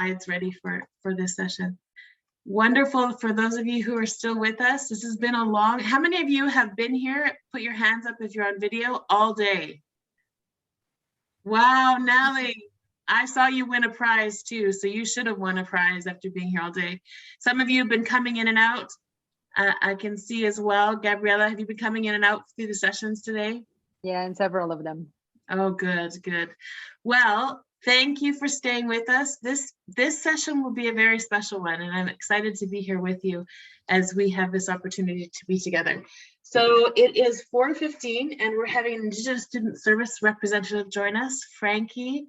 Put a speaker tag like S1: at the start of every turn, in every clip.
S1: slides ready for this session. Wonderful. For those of you who are still with us, this has been a long, how many of you have been here? Put your hands up if you're on video all day. Wow, Nellie, I saw you win a prize too, so you should have won a prize after being here all day. Some of you have been coming in and out. I can see as well. Gabriella, have you been coming in and out through the sessions today?
S2: Yeah, and several of them.
S1: Oh, good, good. Well, thank you for staying with us. This session will be a very special one, and I'm excited to be here with you as we have this opportunity to be together. So it is 4:15, and we're having an Indigenous Student Service representative join us, Frankie,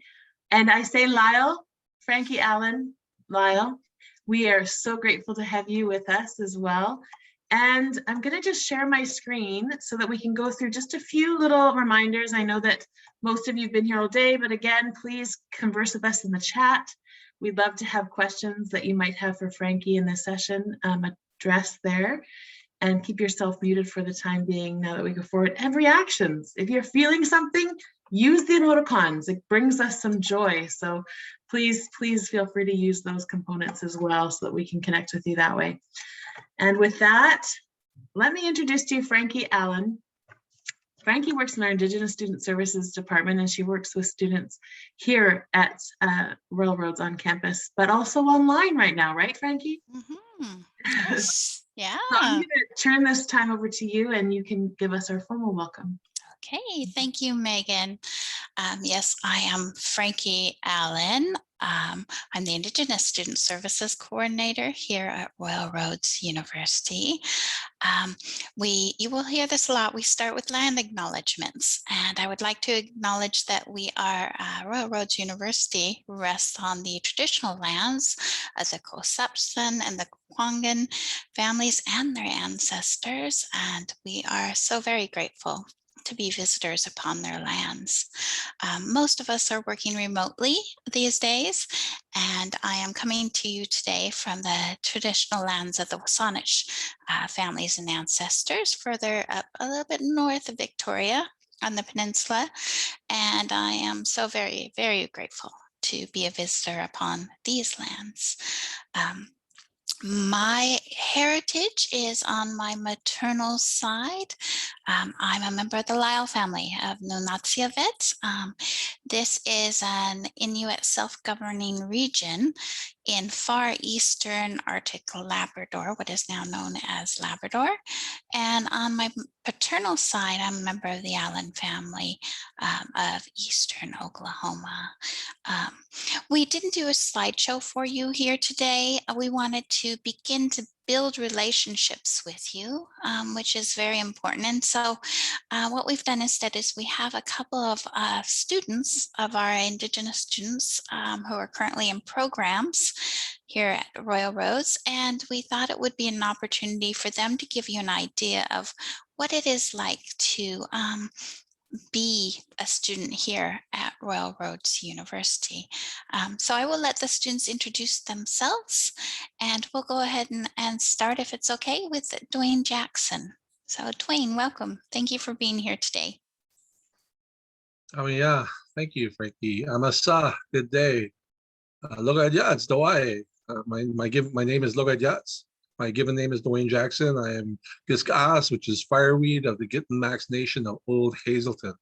S1: and I say Lyle, Frankie Allen, Lyle. We are so grateful to have you with us as well. And I'm going to just share my screen so that we can go through just a few little reminders. I know that most of you have been here all day, but again, please converse with us in the chat. We'd love to have questions that you might have for Frankie in this session addressed there. And keep yourself muted for the time being now that we go forward. And reactions. If you're feeling something, use the emoticons. It brings us some joy. So please feel free to use those components as well so that we can connect with you that way. And with that, let me introduce to you Frankie Allen. Frankie works in our Indigenous Student Services department, and she works with students here at Royal Roads on campus, but also online right now, right, Frankie?
S3: Mm-hmm. Yes. Yeah.
S1: So I'm going to turn this time over to you, and you can give us our formal welcome.
S3: Okay, thank you, Megan. Yes, I am Frankie Allen. I'm the Indigenous Student Services Coordinator here at Royal Roads University. You will hear this a lot. We start with land acknowledgements, and I would like to acknowledge that we are Royal Roads University rests on the traditional lands of the Xwesepsum and the Lekwungen families and their ancestors, and we are so very grateful to be visitors upon their lands. Most of us are working remotely these days, and I am coming to you today from the traditional lands of the Wasanich families and ancestors, further up a little bit north of Victoria on the peninsula, and I am so very, very grateful to be a visitor upon these lands. My heritage is on my maternal side. I'm a member of the Lyle family of Nunatsiavut. This is an Inuit self-governing region in far eastern Arctic Labrador, what is now known as Labrador. And on my paternal side, I'm a member of the Allen family of eastern Oklahoma. We didn't do a slideshow for you here today. We wanted to begin to build relationships with you, which is very important. And so what we've done instead is we have a couple of students of our Indigenous students who are currently in programs here at Royal Roads, and we thought it would be an opportunity for them to give you an idea of what it is like to be a student here at Royal Roads University. So I will let the students introduce themselves, and we'll go ahead and start, if it's okay, with Dwayne Jackson. So Dwayne, welcome. Thank you for being here today.
S4: Oh yeah, thank you, Frankie. Amasa, good day. Logadyats, Dawai. My name is Logadyats. My given name is Dwayne Jackson. I am Giskaas, which is fireweed of the Gittimax Nation of Old Hazelton,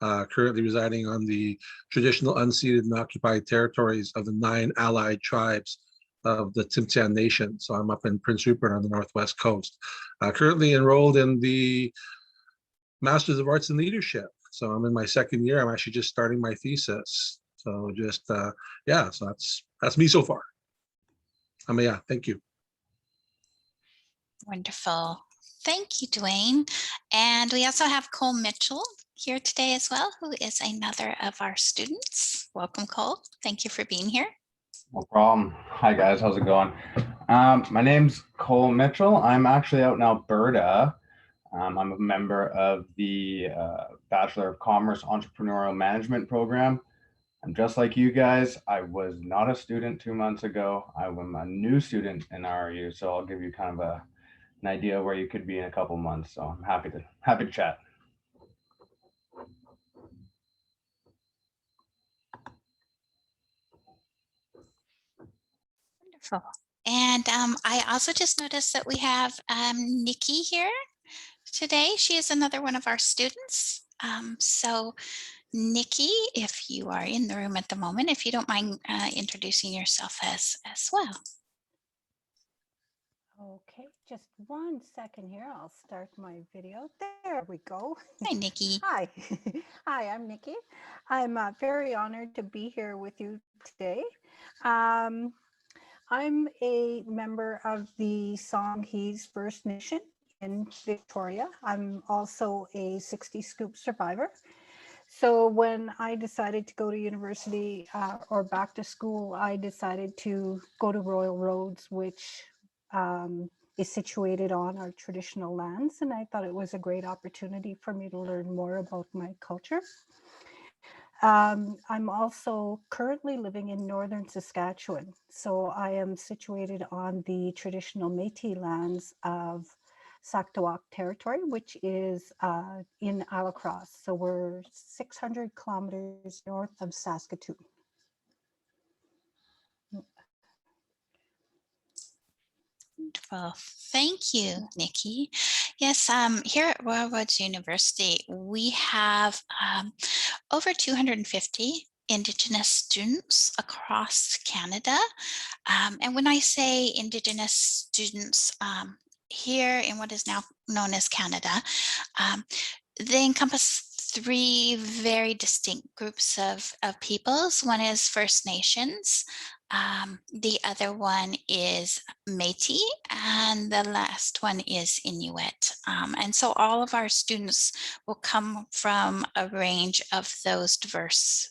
S4: currently residing on the traditional unceded and occupied territories of the 9 allied tribes of the Tsimshian Nation. So I'm up in Prince Rupert on the northwest coast. Currently enrolled in the Masters of Arts in Leadership. So I'm in my second year. I'm actually just starting my thesis. So just yeah, so that's me so far. Yeah, thank you.
S3: Wonderful. Thank you, Dwayne. And we also have Cole Mitchell here today as well, who is another of our students. Welcome, Cole. Thank you for being here.
S5: No problem. Hi, guys. How's it going? My name's Cole Mitchell. I'm actually out in Alberta. I'm a member of the Bachelor of Commerce Entrepreneurial Management program. And just like you guys, I was not a student 2 months ago. I'm a new student in RRU, so I'll give you kind of an idea where you could be in a couple months. So I'm happy to chat.
S3: Wonderful. And I also just noticed that we have Nikki here today. She is another one of our students. So Nikki, if you are in the room at the moment, if you don't mind introducing yourself as well.
S6: Okay, just 1 second here. I'll start my video. There we go.
S3: Hi, Nikki.
S6: Hi. Hi, I'm Nikki. I'm very honored to be here with you today. I'm a member of the Songhees First Nation in Victoria. I'm also a 60 Scoop survivor. So when I decided to go to university or back to school, I decided to go to Royal Roads, which is situated on our traditional lands. And I thought it was a great opportunity for me to learn more about my culture. I'm also currently living in northern Saskatchewan. So I am situated on the traditional Métis lands of Saskatchewan territory, which is in Alacross. So we're 600 kilometers north of Saskatoon.
S3: Wonderful. Thank you, Nikki. Yes, here at Royal Roads University, we have over 250 Indigenous students across Canada. And when I say Indigenous students here in what is now known as Canada, they encompass three very distinct groups of peoples. One is First Nations, the other one is Métis, and the last one is Inuit. And so all of our students will come from a range of those diverse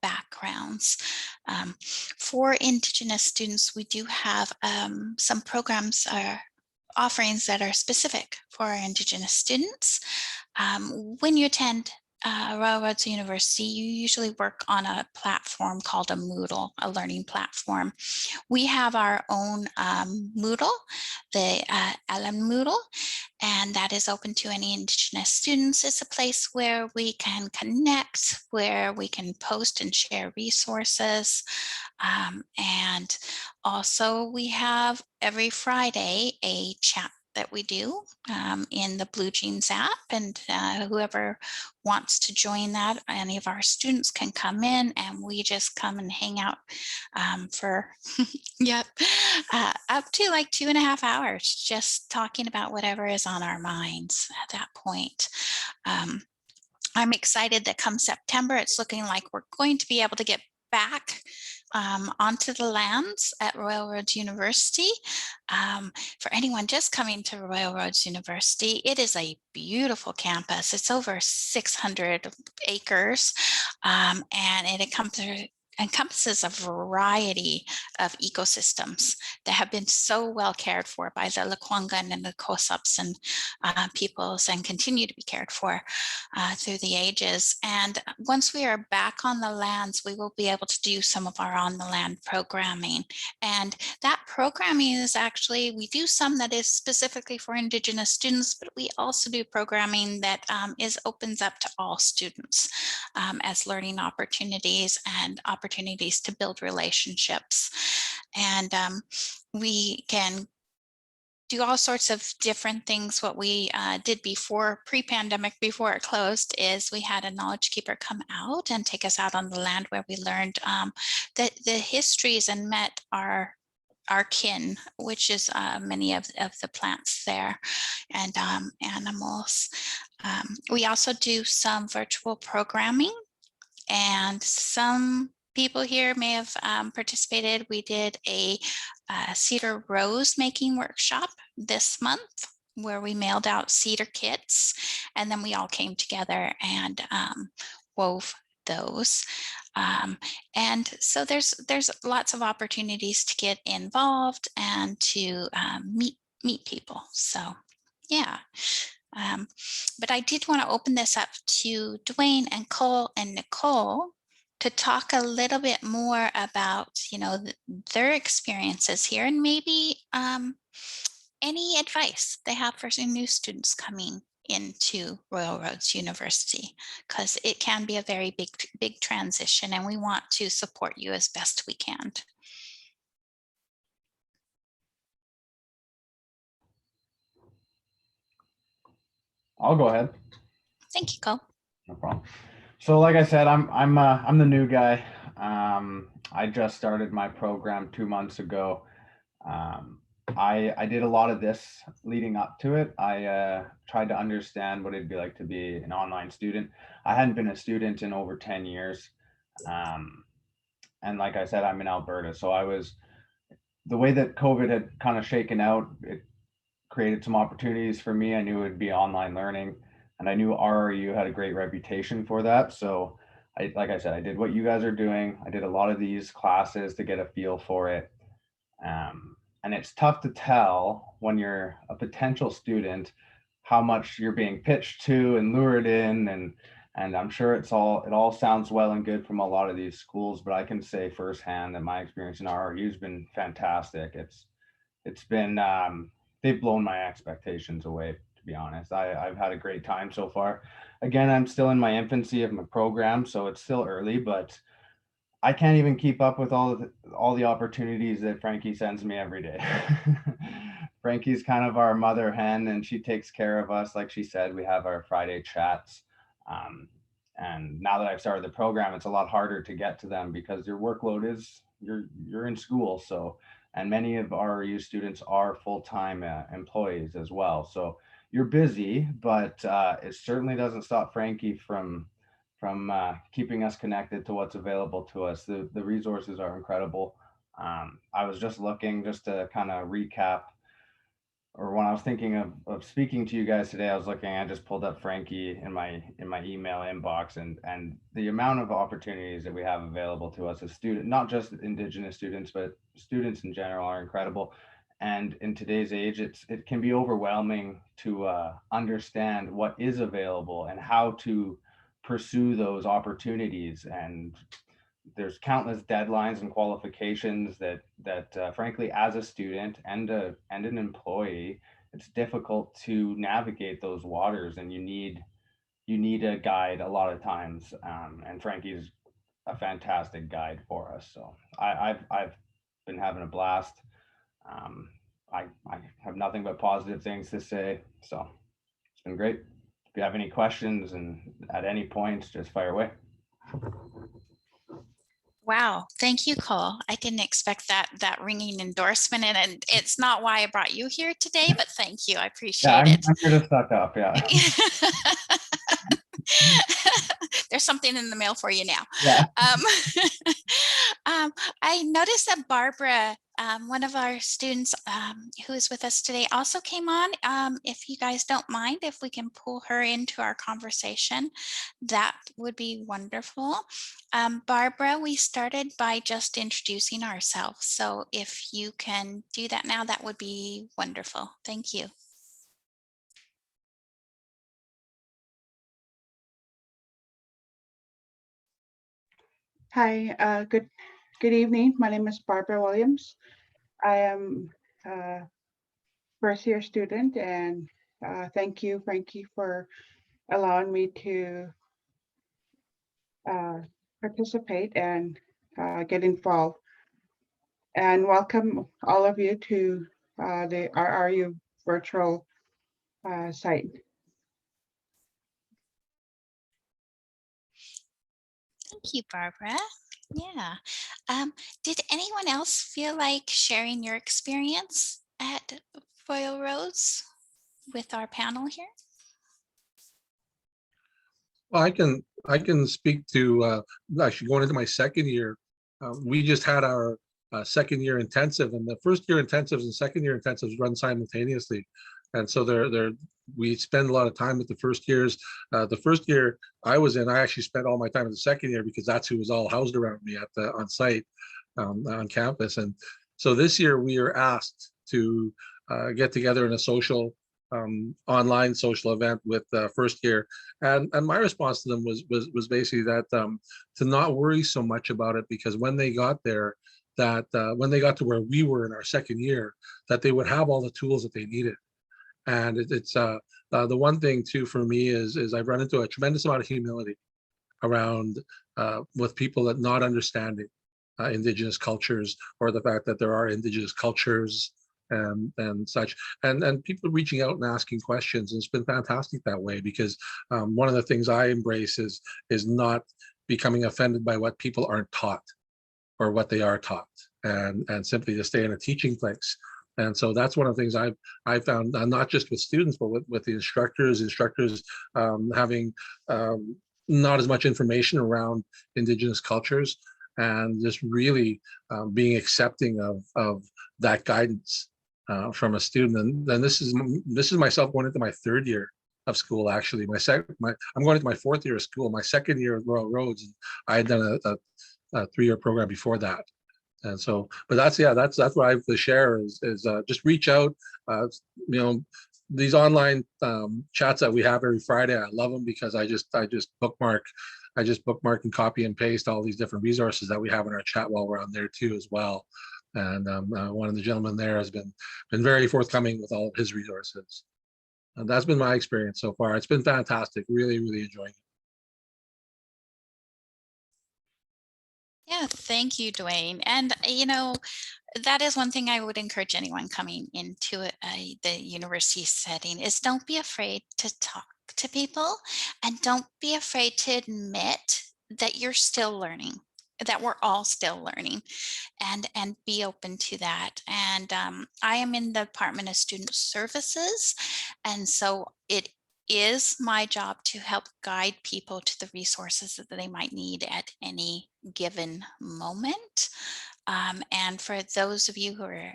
S3: backgrounds. For Indigenous students, we do have some programs or offerings that are specific for our Indigenous students. When you attend Royal Roads University, you usually work on a platform called a Moodle, a learning platform. We have our own Moodle, the Allen Moodle, and that is open to any Indigenous students. It's a place where we can connect, where we can post and share resources. And also we have every Friday a chat that we do in the Blue Jeans app, and whoever wants to join that, any of our students can come in and we just come and hang out for up to like 2.5 hours, just talking about whatever is on our minds at that point. I'm excited that come September, it's looking like we're going to be able to get back onto the lands at Royal Roads University. For anyone just coming to Royal Roads University, it is a beautiful campus. It's over 600 acres, and it encompasses a variety of ecosystems that have been so well cared for by the Lekwungen and Xwesepsum peoples and continue to be cared for through the ages. And once we are back on the lands, we will be able to do some of our on the land programming. And that programming is actually, we do some that is specifically for Indigenous students, but we also do programming that opens up to all students as learning opportunities and opportunities to build relationships. And we can do all sorts of different things. What we did before, pre-pandemic, before it closed, is we had a knowledge keeper come out and take us out on the land where we learned the histories and met our kin, which is many of the plants there and animals. We also do some virtual programming, and some people here may have participated. We did a cedar rose making workshop this month where we mailed out cedar kits, and then we all came together and wove those. And so there's lots of opportunities to get involved and to meet people. So yeah. But I did want to open this up to Dwayne and Cole and Nicole to talk a little bit more about, their experiences here, and maybe any advice they have for some new students coming into Royal Roads University, because it can be a very big transition, and we want to support you as best we can.
S5: I'll go ahead.
S3: Thank you, Cole.
S5: No problem. So like I said, I'm the new guy. I just started my program 2 months ago. I did a lot of this leading up to it. I tried to understand what it'd be like to be an online student. I hadn't been a student in over 10 years. And like I said, I'm in Alberta. So the way that COVID had kind of shaken out, it created some opportunities for me. I knew it would be online learning, and I knew RRU had a great reputation for that. So like I said, I did what you guys are doing. I did a lot of these classes to get a feel for it. And it's tough to tell when you're a potential student how much you're being pitched to and lured in, and I'm sure it all sounds well and good from a lot of these schools, but I can say firsthand that my experience in RRU has been fantastic. It's been they've blown my expectations away, to be honest. I've had a great time so far. Again, I'm still in my infancy of my program, so it's still early, but I can't even keep up with all the opportunities that Frankie sends me every day. Frankie's kind of our mother hen, and she takes care of us. Like she said, we have our Friday chats. And now that I've started the program, it's a lot harder to get to them because your workload is you're in school. So, and many of our RRU students are full-time employees as well. So you're busy, but it certainly doesn't stop Frankie from keeping us connected to what's available to us. The resources are incredible. I was just looking just to kind of recap, or when I was thinking of speaking to you guys today, I just pulled up Frankie in my email inbox, and the amount of opportunities that we have available to us as students, not just Indigenous students, but students in general, are incredible. And in today's age, it can be overwhelming to understand what is available and how to pursue those opportunities. And there's countless deadlines and qualifications that frankly, as a student and an employee, it's difficult to navigate those waters, and you need a guide a lot of times. And Frankie's a fantastic guide for us. So I've been having a blast. I have nothing but positive things to say. So it's been great. If you have any questions and at any point, just fire away.
S3: Wow, thank you, Cole. I didn't expect that ringing endorsement, and it's not why I brought you here today, but thank you. I appreciate it.
S5: I'm here to suck up, yeah.
S3: There's something in the mail for you now.
S5: Yeah.
S3: I noticed that Barbara, one of our students who is with us today, also came on. If you guys don't mind, if we can pull her into our conversation, that would be wonderful. Barbara, we started by just introducing ourselves. So if you can do that now, that would be wonderful. Thank you.
S7: Hi, good evening. My name is Barbara Williams. I am a first year student, and thank you, Frankie, for allowing me to participate and get involved. And welcome all of you to the RRU virtual site.
S3: Thank you, Barbara. Yeah. Did anyone else feel like sharing your experience at Royal Roads with our panel here?
S4: Well, I can speak to actually going into my second year. We just had our second year intensive, and the first year intensives and second year intensives run simultaneously. And so we spend a lot of time with the first years. The first year I was in, I actually spent all my time in the second year because that's who was all housed around me on site, on campus. And so this year we are asked to get together in a social, online social event with first year. And my response to them was basically that to not worry so much about it, because when they got there, that when they got to where we were in our second year, that they would have all the tools that they needed. And it's the one thing too for me is I've run into a tremendous amount of humility around with people that not understanding Indigenous cultures, or the fact that there are Indigenous cultures and such, and people reaching out and asking questions. And it's been fantastic that way, because one of the things I embrace is not becoming offended by what people aren't taught or what they are taught, and simply to stay in a teaching place. And so that's one of the things I've found, not just with students, but with the instructors having not as much information around Indigenous cultures, and just really being accepting of that guidance from a student. And then this is myself going into my third year of school. Actually, I'm going into my fourth year of school. My second year at Royal Roads, and I had done a 3-year program before that. And so, but that's what I have to share is just reach out. These online chats that we have every Friday, I love them, because I just bookmark and copy and paste all these different resources that we have in our chat while we're on there too as well. And one of the gentlemen there has been very forthcoming with all of his resources. And that's been my experience so far. It's been fantastic. Really, really enjoying it.
S3: Yeah, thank you, Dwayne. And that is one thing I would encourage anyone coming into the university setting is don't be afraid to talk to people, and don't be afraid to admit that you're still learning, that we're all still learning, and be open to that. And I am in the Department of Student Services, and so it is my job to help guide people to the resources that they might need at any given moment. And for those of you who are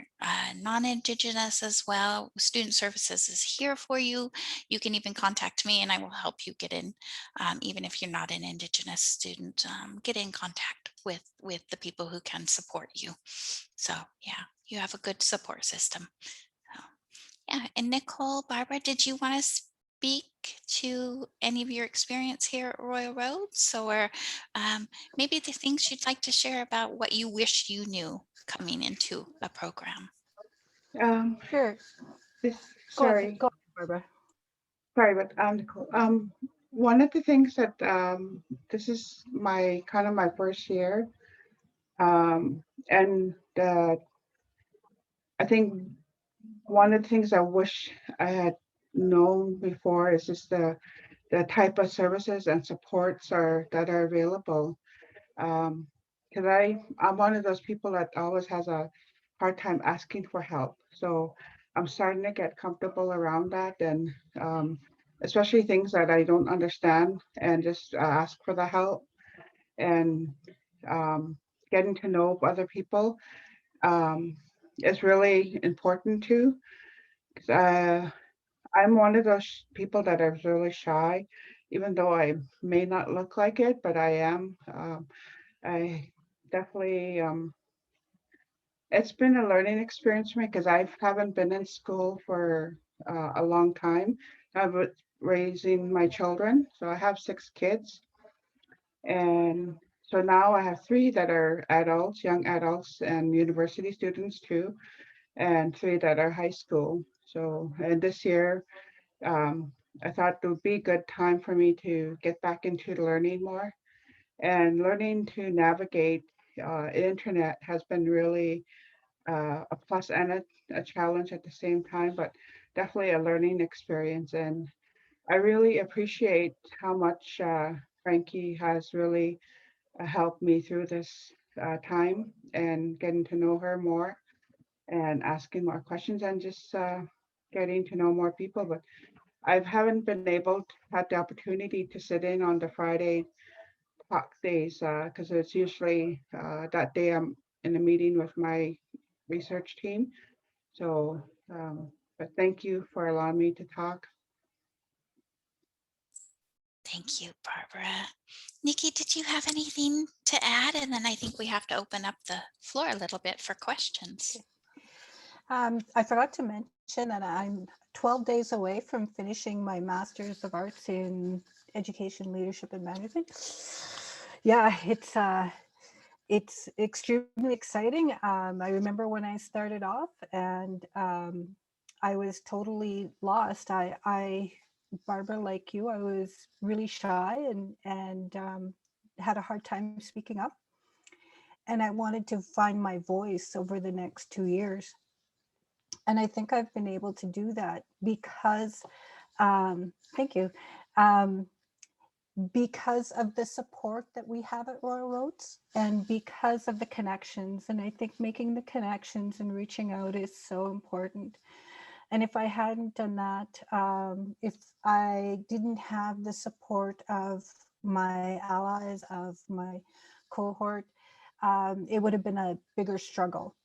S3: non-Indigenous as well, Student Services is here for you. You can even contact me and I will help you get in, even if you're not an Indigenous student, get in contact with the people who can support you. So yeah, you have a good support system. Yeah, and Nicole, Barbara, did you want to speak to any of your experience here at Royal Roads, or maybe the things you'd like to share about what you wish you knew coming into a program?
S6: Sure.
S7: This,
S6: Go ahead,
S7: sorry,
S6: Barbara.
S7: but Nicole, one of the things that this is my first year, and I think one of the things I wish I had known before is just the type of services and supports that are available. Because I'm one of those people that always has a hard time asking for help. So I'm starting to get comfortable around that, and especially things that I don't understand, and just ask for the help, and getting to know other people is really important too. 'Cause, I'm one of those people that are really shy, even though I may not look like it, but I am. I definitely, it's been a learning experience for me, because I haven't been in school for a long time. I was raising my children, so I have 6 kids. And so now I have 3 that are adults, young adults, and university students too, and 3 that are high school. So, and this year, I thought it would be a good time for me to get back into learning more, and learning to navigate internet has been really a plus and a challenge at the same time, but definitely a learning experience. And I really appreciate how much Frankie has really helped me through this time, and getting to know her more, and asking more questions, and just getting to know more people. But I haven't been able to have the opportunity to sit in on the Friday talk days, because it's usually that day I'm in a meeting with my research team. So, but thank you for allowing me to talk.
S3: Thank you, Barbara. Nikki, did you have anything to add? And then I think we have to open up the floor a little bit for questions.
S6: I forgot to mention that I'm 12 days away from finishing my Master's of Arts in Education, Leadership, and Management. Yeah, it's extremely exciting. I remember when I started off, and I was totally lost. Barbara, like you, I was really shy, and had a hard time speaking up. And I wanted to find my voice over the next 2 years. And I think I've been able to do that because, thank you, because of the support that we have at Royal Roads and because of the connections. And I think making the connections and reaching out is so important. And if I hadn't done that, if I didn't have the support of my allies, of my cohort, it would have been a bigger struggle.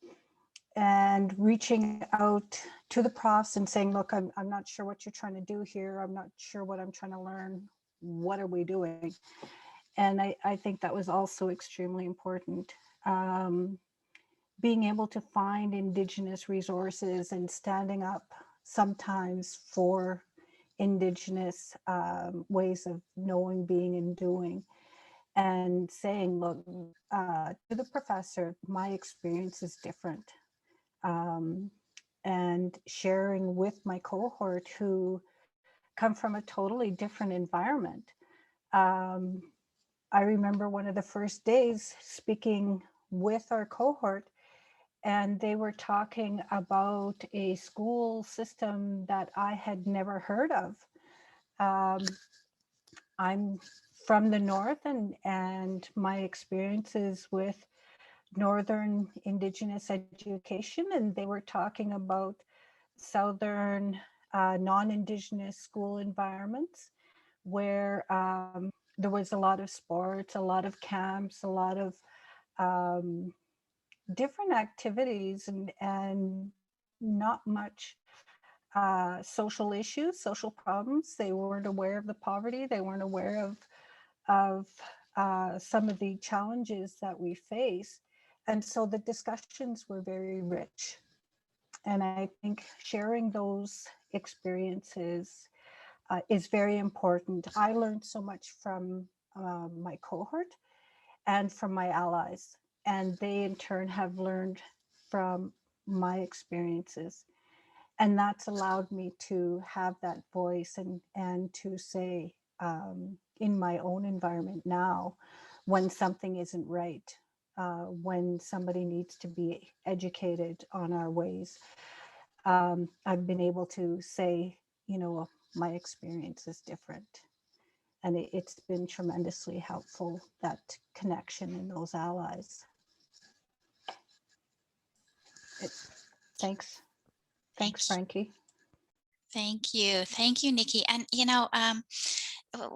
S6: And reaching out to the profs and saying, look, I'm not sure what you're trying to do here. I'm not sure what I'm trying to learn. What are we doing? And I think that was also extremely important. Being able to find Indigenous resources and standing up sometimes for Indigenous ways of knowing, being, and doing, and saying, look, to the professor, my experience is different. And sharing with my cohort who come from a totally different environment. I remember one of the first days speaking with our cohort, and they were talking about a school system that I had never heard of. I'm from the north, and my experiences with Northern Indigenous education, and they were talking about Southern non-Indigenous school environments where there was a lot of sports, a lot of camps, a lot of different activities, and not much social issues, social problems. They weren't aware of the poverty. They weren't aware of some of the challenges that we face. And so the discussions were very rich. And I think sharing those experiences is very important. I learned so much from my cohort and from my allies, and they in turn have learned from my experiences. And that's allowed me to have that voice and to say in my own environment now, when something isn't right, when somebody needs to be educated on our ways, I've been able to say, you know, my experience is different. And it's been tremendously helpful, that connection and those allies. Thanks. Thanks, Frankie.
S3: Thank you, Nikki. And you know,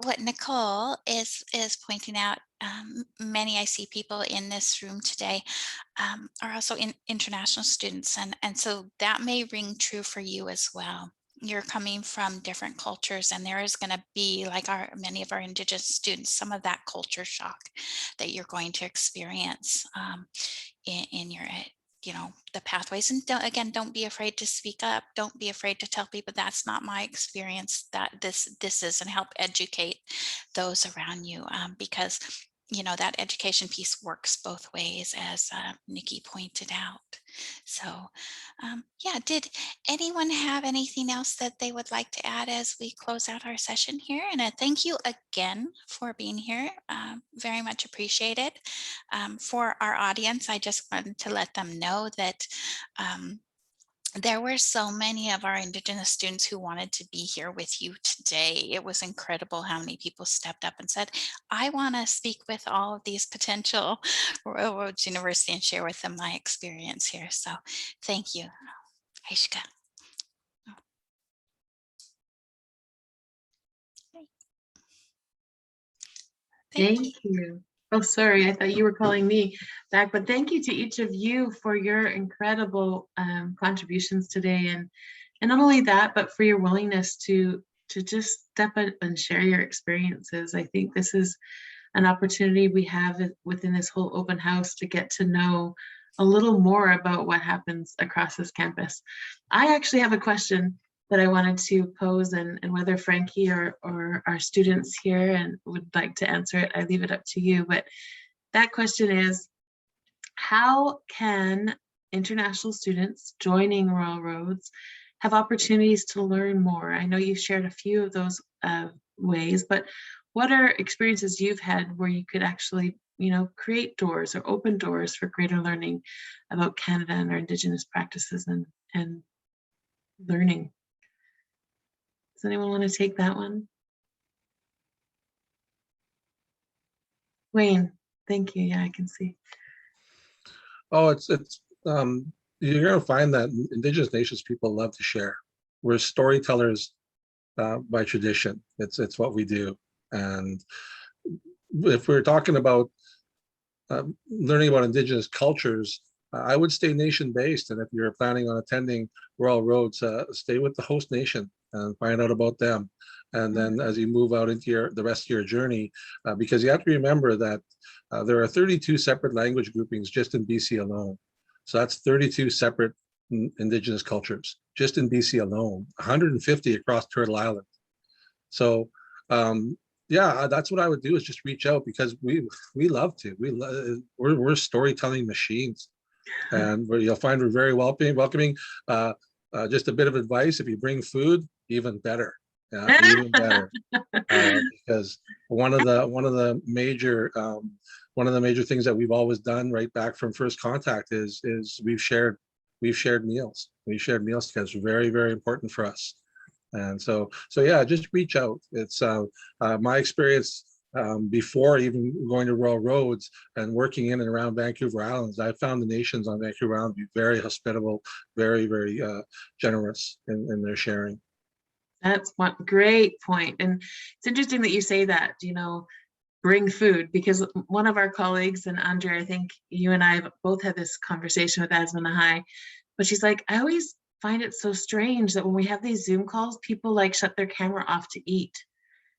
S3: what Nicole is pointing out, many I see people in this room today are also international students, and so that may ring true for you as well. You're coming from different cultures, and there is going to be, like many of our Indigenous students, some of that culture shock that you're going to experience in your, you know, the pathways. And don't be afraid to speak up. Don't be afraid to tell people that's not my experience, that this is, and help educate those around you, because you know that education piece works both ways, as Nikki pointed out. So yeah, did anyone have anything else that they would like to add as we close out our session here? And thank you again for being here. Very much appreciated. For our audience, I just wanted to let them know that there were so many of our Indigenous students who wanted to be here with you today. It was incredible how many people stepped up and said, I want to speak with all of these potential Royal Roads University and share with them my experience here. So thank you. Aishka.
S1: Thank you. Oh, sorry, I thought you were calling me back, but thank you to each of you for your incredible contributions today. And not only that, but for your willingness to just step up and share your experiences. I think this is an opportunity we have within this whole open house to get to know a little more about what happens across this campus. I actually have a question that I wanted to pose, and whether Frankie or our students here and would like to answer it, I leave it up to you. But that question is, how can international students joining Royal Roads have opportunities to learn more? I know you shared a few of those ways, but what are experiences you've had where you could actually, you know, create doors or open doors for greater learning about Canada and our Indigenous practices and learning. Does anyone want to take that one? Wayne, thank you. Yeah, I can see.
S4: Oh, you're going to find that Indigenous nations people love to share. We're storytellers by tradition. It's what we do. And if we're talking about learning about Indigenous cultures, I would stay nation-based. And if you're planning on attending Royal Roads, stay with the host nation and find out about them. And then as you move out into the rest of your journey, because you have to remember that there are 32 separate language groupings just in BC alone. So that's 32 separate Indigenous cultures just in BC alone, 150 across Turtle Island. So yeah, that's what I would do, is just reach out, because we love to. We're storytelling machines, and you'll find we're very welcoming. Just a bit of advice: if you bring food, even better. Even better, because one of the major things that we've always done right back from first contact is we've shared meals. We've shared meals because it's very, very important for us. And so yeah, just reach out. It's my experience before even going to Royal Roads and working in and around Vancouver Islands. I found the nations on Vancouver Island to be very hospitable, very, very generous in their sharing.
S1: That's one great point. And it's interesting that you say that, bring food, because one of our colleagues, and Andrea, I think you and I have both had this conversation with Asmanahai, but she's like, I always find it so strange that when we have these Zoom calls, people like shut their camera off to eat.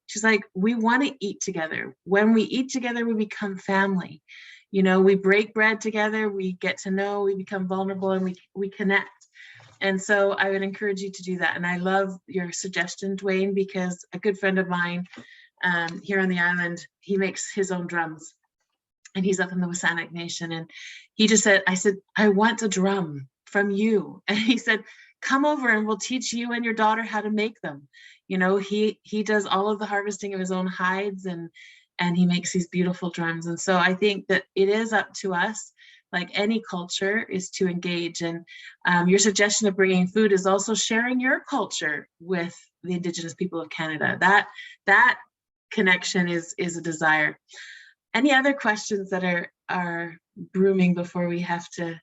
S1: She's like, we want to eat together. When we eat together, we become family. We break bread together, we get to know, we become vulnerable, and we connect. And so I would encourage you to do that. And I love your suggestion, Dwayne, because a good friend of mine here on the island, he makes his own drums, and he's up in the WSÁNEĆ Nation. And he just said, I said, I want a drum from you. And he said, come over and we'll teach you and your daughter how to make them. He does all of the harvesting of his own hides, and he makes these beautiful drums. And so I think that it is up to us, like any culture, is to engage. And your suggestion of bringing food is also sharing your culture with the Indigenous people of Canada. That connection is a desire. Any other questions that are brooming before we have to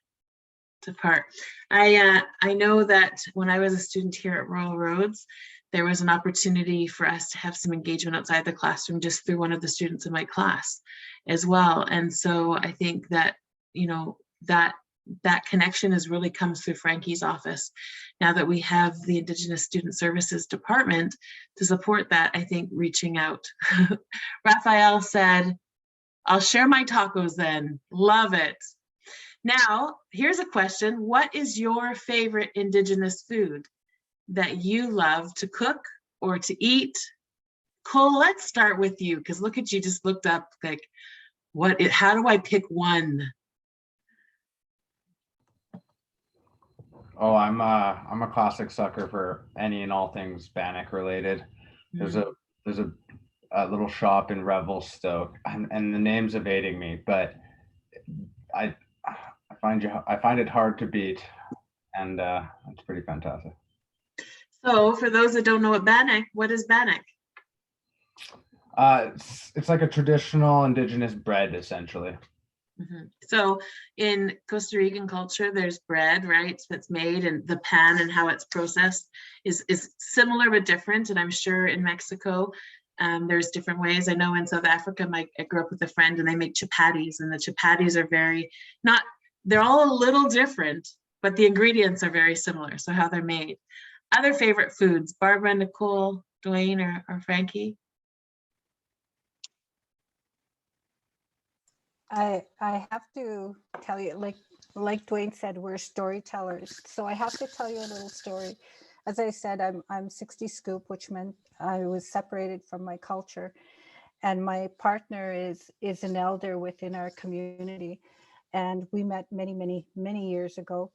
S1: part? I know that when I was a student here at Royal Roads, there was an opportunity for us to have some engagement outside the classroom just through one of the students in my class as well. And so I think that that connection really comes through Frankie's office. Now that we have the Indigenous Student Services department to support that, I think reaching out. Raphael said, I'll share my tacos then. Love it. Now, here's a question. What is your favorite Indigenous food that you love to cook or to eat? Cole, let's start with you, because look at you, just looked up like, how do I pick one?
S5: Oh, I'm a classic sucker for any and all things Bannock related. There's a little shop in Revelstoke, and the name's evading me, but I find it hard to beat, and it's pretty fantastic.
S1: So for those that don't know what is Bannock?
S5: It's like a traditional Indigenous bread, essentially.
S1: Mm-hmm. So in Costa Rican culture, there's bread, right, that's made, and the pan and how it's processed is similar but different. And I'm sure in Mexico, there's different ways. I know in South Africa, I grew up with a friend, and they make chapatis, and the chapatis are they're all a little different, but the ingredients are very similar. So how they're made. Other favorite foods, Barbara, Nicole, Dwayne, or Frankie?
S6: I have to tell you, like Dwayne said, we're storytellers. So I have to tell you a little story. As I said, I'm 60 Scoop, which meant I was separated from my culture. And my partner is an elder within our community. And we met many, many, many years ago.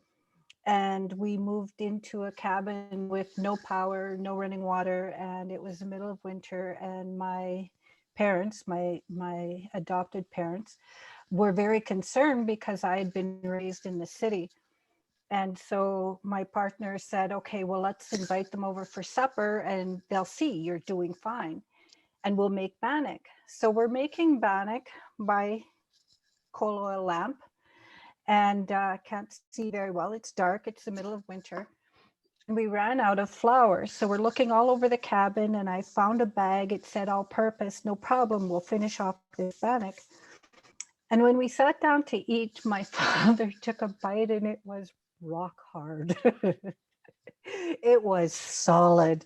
S6: And we moved into a cabin with no power, no running water. And it was the middle of winter. And my parents, my adopted parents, were very concerned because I had been raised in the city. And so my partner said, okay, well, let's invite them over for supper and they'll see you're doing fine. And we'll make bannock. So we're making bannock by coal oil lamp. And can't see very well. It's dark. It's the middle of winter. And we ran out of flour. So we're looking all over the cabin and I found a bag. It said all purpose, no problem. We'll finish off this bannock. And when we sat down to eat, my father took a bite and it was rock hard. It was solid.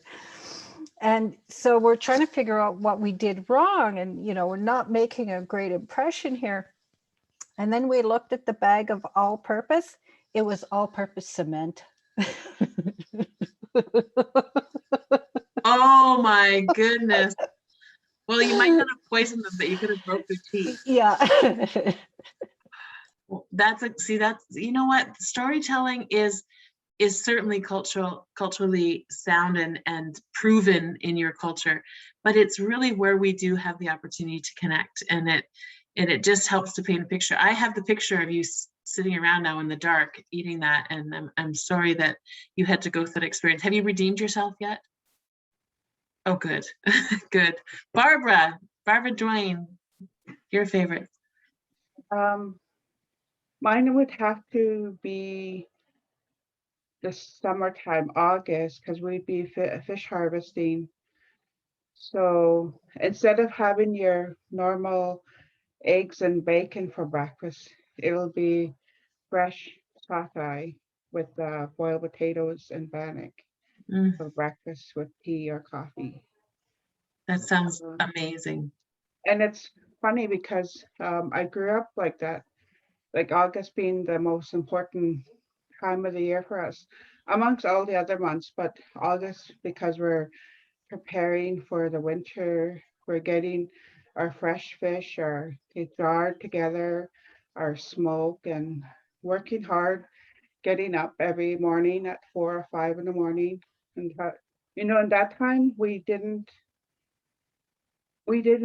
S6: And so we're trying to figure out what we did wrong. And, you know, we're not making a great impression here. And then we looked at the bag of all purpose. It was all purpose cement.
S1: Oh my goodness. Well, you might not have poisoned them, but you could have broke their teeth.
S6: Yeah.
S1: See, that's, you know what, storytelling is certainly culturally sound and proven in your culture, but it's really where we do have the opportunity to connect, and it just helps to paint a picture. I have the picture of you sitting around now in the dark eating that, and I'm sorry that you had to go through that experience. Have you redeemed yourself yet? Oh, good. Good. Barbara Dwayne, your favorite.
S7: Mine would have to be the summertime, August, because we'd be fish harvesting. So instead of having your normal eggs and bacon for breakfast, it'll be fresh sockeye with boiled potatoes and bannock for breakfast with tea or coffee.
S1: That sounds amazing.
S7: And it's funny because I grew up like that, like August being the most important time of the year for us, amongst all the other months, but August, because we're preparing for the winter, we're getting our fresh fish, our jarred together, our smoke, and working hard, getting up every morning at 4 or 5 in the morning. And you know, in that time we didn't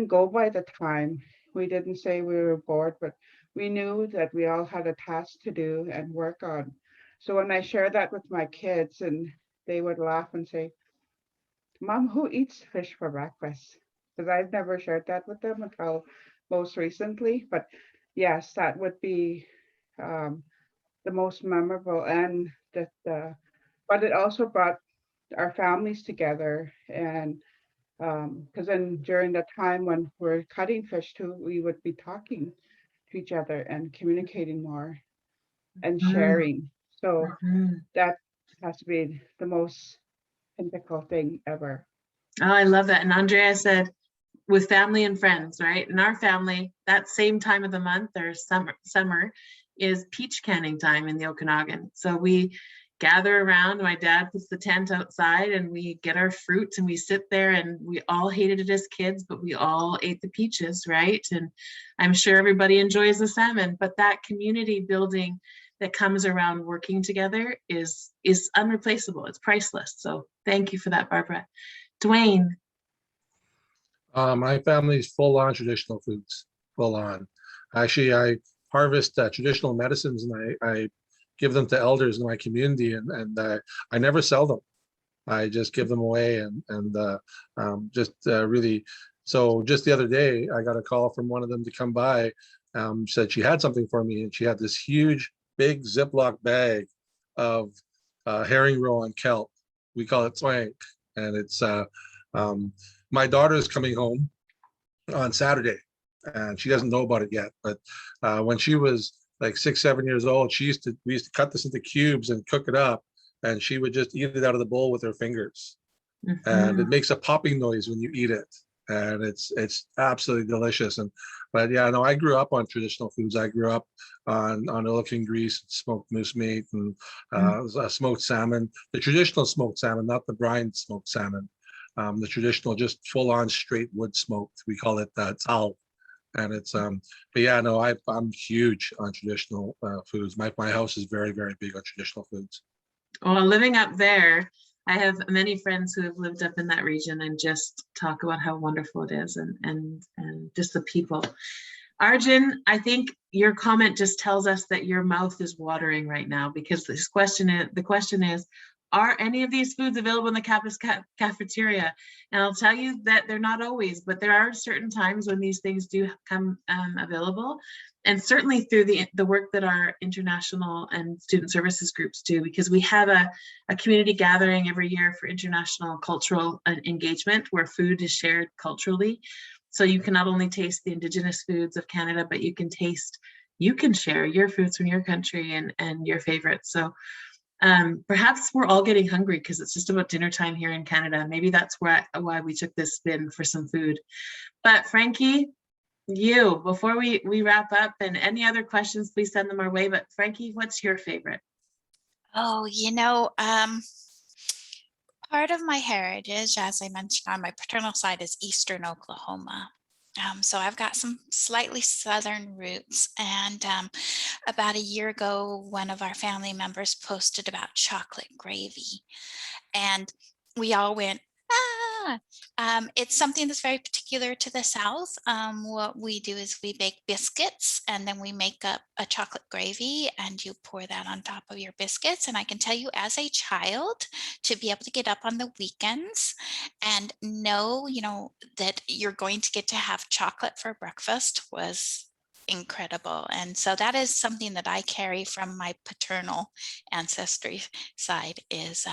S7: go by the time. We didn't say we were bored, but we knew that we all had a task to do and work on. So when I share that with my kids, and they would laugh and say, Mom, who eats fish for breakfast? Because I've never shared that with them until most recently. But yes, that would be the most memorable, and but it also brought our families together. And because then during the time when we're cutting fish too, we would be talking to each other and communicating more and sharing. So that has to be the most pinnacle thing ever.
S1: Oh, I love that. And Andrea said, with family and friends, right? In our family, that same time of the month or summer is peach canning time in the Okanagan. So we gather around, my dad puts the tent outside and we get our fruit and we sit there, and we all hated it as kids, but we all ate the peaches, right? And I'm sure everybody enjoys the salmon, but that community building that comes around working together is unreplaceable. It's priceless. So thank you for that, Barbara. Dwayne.
S4: My family's full on traditional foods, full on. Actually, I harvest traditional medicines and I give them to elders in my community, and I never sell them. I just give them away, and really. So just the other day, I got a call from one of them to come by. Said she had something for me, and she had this huge, big Ziploc bag of herring roe on kelp. We call it swank, and it's my daughter's coming home on Saturday, and she doesn't know about it yet. But when she was like 6, 7 years old, we used to cut this into cubes and cook it up, and she would just eat it out of the bowl with her fingers. And it makes a popping noise when you eat it, and it's absolutely delicious. But yeah, no, I grew up on traditional foods. I grew up on elephant grease, smoked moose meat, and smoked salmon. The traditional smoked salmon, not the brined smoked salmon. The traditional, just full on straight wood smoked. We call it tal. And it's but yeah, no, I'm huge on traditional foods. My house is very, very big on traditional foods.
S1: Well, living up there, I have many friends who have lived up in that region and just talk about how wonderful it is, and just the people. Arjun, I think your comment just tells us that your mouth is watering right now, because the question is, are any of these foods available in the campus cafeteria? And I'll tell you that they're not always, but there are certain times when these things do come available. And certainly through the work that our international and student services groups do, because we have a community gathering every year for international cultural engagement where food is shared culturally. So you can not only taste the Indigenous foods of Canada, but you can share your foods from your country and your favorites. So perhaps we're all getting hungry because it's just about dinner time here in Canada. Maybe that's why we took this spin for some food. But Frankie, before we wrap up, and any other questions, please send them our way. But Frankie, what's your favorite?
S3: Oh, part of my heritage, as I mentioned on my paternal side, is Eastern Oklahoma. So I've got some slightly southern roots, and about a year ago, one of our family members posted about chocolate gravy, and we all went, ah! It's something that's very particular to the South. What we do is we bake biscuits, and then we make up a chocolate gravy, and you pour that on top of your biscuits. And I can tell you, as a child, to be able to get up on the weekends and know, that you're going to get to have chocolate for breakfast was incredible. And so that is something that I carry from my paternal ancestry side, is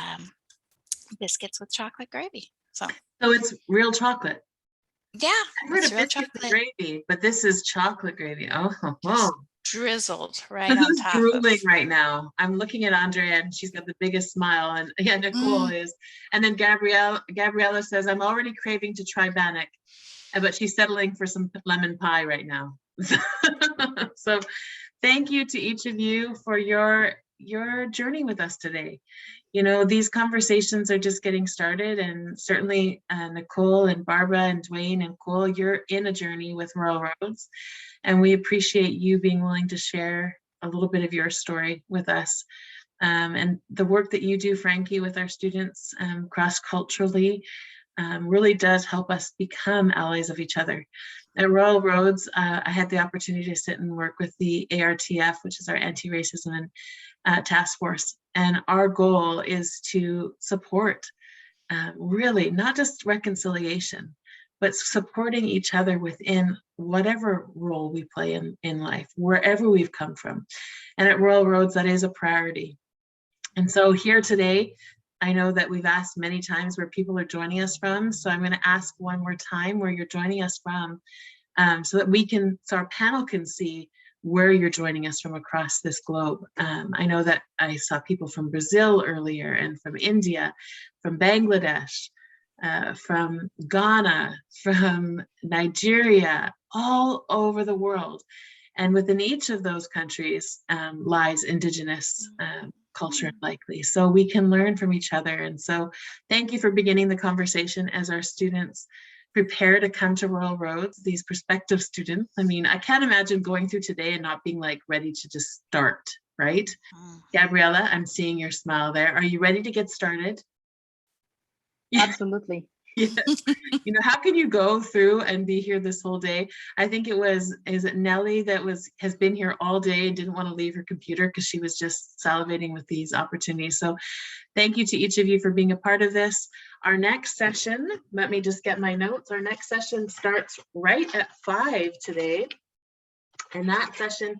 S3: biscuits with chocolate gravy. So
S1: it's real chocolate.
S3: Yeah,
S1: I've heard
S3: it's
S1: of
S3: real
S1: biscuits with
S3: chocolate
S1: gravy, but this is chocolate gravy.
S3: just drizzled right on
S1: Who's
S3: top of.
S1: drooling right now? I'm looking at Andrea, and she's got the biggest smile, and yeah, Nicole is. And then Gabriella says, I'm already craving to try Bannock, but she's settling for some lemon pie right now. So thank you to each of you for your journey with us today. These conversations are just getting started, and certainly Nicole and Barbara and Dwayne and Cole, you're in a journey with Rural Roads, and we appreciate you being willing to share a little bit of your story with us. And the work that you do, Frankie, with our students cross-culturally really does help us become allies of each other. At Rural Roads, I had the opportunity to sit and work with the ARTF, which is our anti-racism and task force. And our goal is to support really not just reconciliation, but supporting each other within whatever role we play in life, wherever we've come from. And at Rural Roads, that is a priority. And so here today, I know that we've asked many times where people are joining us from. So I'm going to ask one more time where you're joining us from, so that so our panel can see where you're joining us from across this globe. I know that I saw people from Brazil earlier, and from India, from Bangladesh, from Ghana, from Nigeria, all over the world. And within each of those countries lies Indigenous culture likely. So we can learn from each other. And so thank you for beginning the conversation as our students prepare to come to Rural Roads, these prospective students. I mean, I can't imagine going through today and not being like ready to just start, right? Gabriella, I'm seeing your smile there. Are you ready to get started?
S2: Absolutely.
S1: Yes. How can you go through and be here this whole day? I think is it Nellie that has been here all day and didn't want to leave her computer because she was just salivating with these opportunities. So thank you to each of you for being a part of this. Our next session, let me just get my notes. Our next session starts right at 5 today. And that session,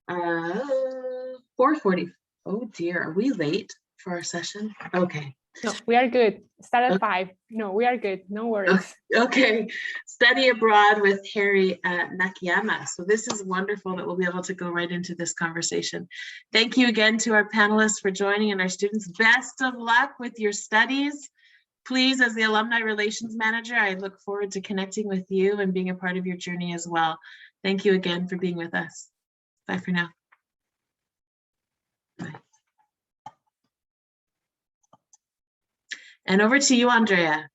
S1: 4:40. Oh dear, are we late for our session? Okay.
S8: No, we are good. Start at 5. No, we are good. No worries.
S1: Okay. Study abroad with Harry Nakayama. So this is wonderful that we'll be able to go right into this conversation. Thank you again to our panelists for joining, and our students. Best of luck with your studies. Please, as the Alumni Relations Manager, I look forward to connecting with you and being a part of your journey as well. Thank you again for being with us. Bye for now. Bye. And over to you, Andrea.